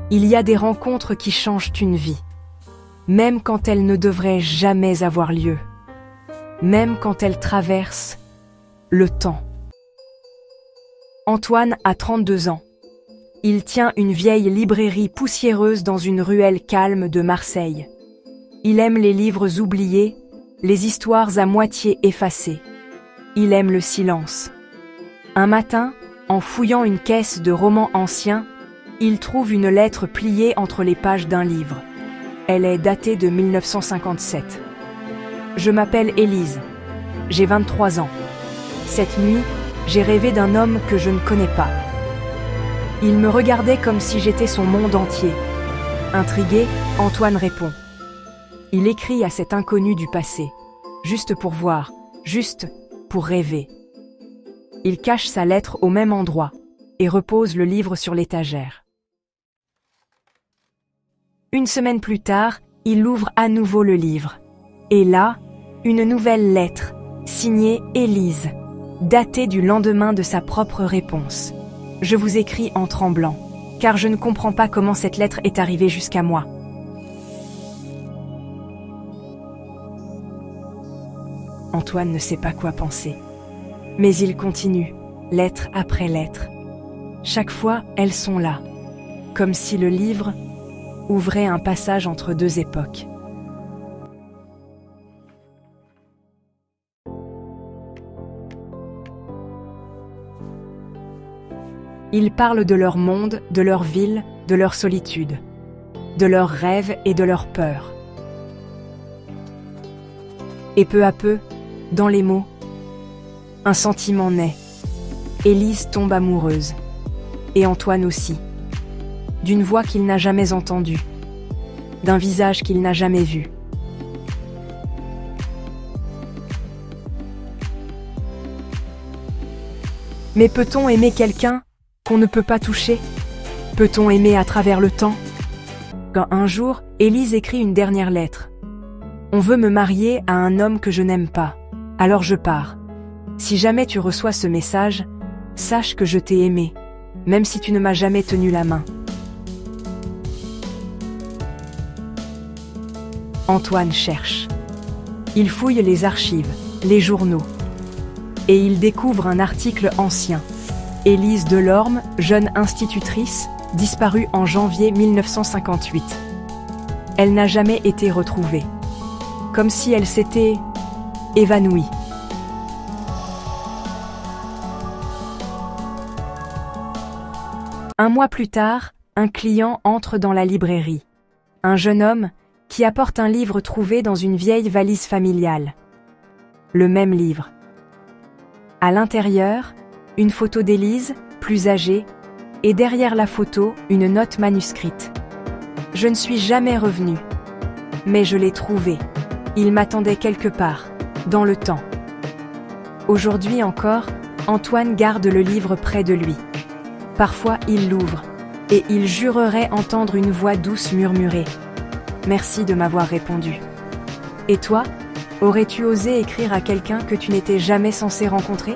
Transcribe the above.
Il y a des rencontres qui changent une vie, même quand elles ne devraient jamais avoir lieu, même quand elles traversent le temps. Antoine a 32 ans. Il tient une vieille librairie poussiéreuse dans une ruelle calme de Marseille. Il aime les livres oubliés, les histoires à moitié effacées. Il aime le silence. Un matin, en fouillant une caisse de romans anciens, il trouve une lettre pliée entre les pages d'un livre. Elle est datée de 1957. « Je m'appelle Élise. J'ai 23 ans. Cette nuit, j'ai rêvé d'un homme que je ne connais pas. Il me regardait comme si j'étais son monde entier. » Intrigué, Antoine répond. Il écrit à cet inconnu du passé, juste pour voir, juste pour rêver. Il cache sa lettre au même endroit et repose le livre sur l'étagère. Une semaine plus tard, il ouvre à nouveau le livre. Et là, une nouvelle lettre, signée Élise, datée du lendemain de sa propre réponse. « Je vous écris en tremblant, car je ne comprends pas comment cette lettre est arrivée jusqu'à moi. » Antoine ne sait pas quoi penser. Mais il continue, lettre après lettre. Chaque fois, elles sont là, comme si le livre ouvrait un passage entre deux époques. Ils parlent de leur monde, de leur ville, de leur solitude, de leurs rêves et de leurs peurs. Et peu à peu, dans les mots, un sentiment naît. Élise tombe amoureuse, et Antoine aussi, d'une voix qu'il n'a jamais entendue, d'un visage qu'il n'a jamais vu. Mais peut-on aimer quelqu'un qu'on ne peut pas toucher? Peut-on aimer à travers le temps? Quand un jour, Élise écrit une dernière lettre. « On veut me marier à un homme que je n'aime pas, alors je pars. Si jamais tu reçois ce message, sache que je t'ai aimé, même si tu ne m'as jamais tenu la main. » Antoine cherche. Il fouille les archives, les journaux, et il découvre un article ancien. Élise Delorme, jeune institutrice, disparue en janvier 1958. Elle n'a jamais été retrouvée, comme si elle s'était évanouie. Un mois plus tard, un client entre dans la librairie. Un jeune homme qui apporte un livre trouvé dans une vieille valise familiale. Le même livre. À l'intérieur, une photo d'Élise, plus âgée, et derrière la photo, une note manuscrite. « Je ne suis jamais revenu, mais je l'ai trouvé. Il m'attendait quelque part, dans le temps. » Aujourd'hui encore, Antoine garde le livre près de lui. Parfois, il l'ouvre, et il jurerait entendre une voix douce murmurer « Merci de m'avoir répondu. » Et toi, aurais-tu osé écrire à quelqu'un que tu n'étais jamais censé rencontrer ?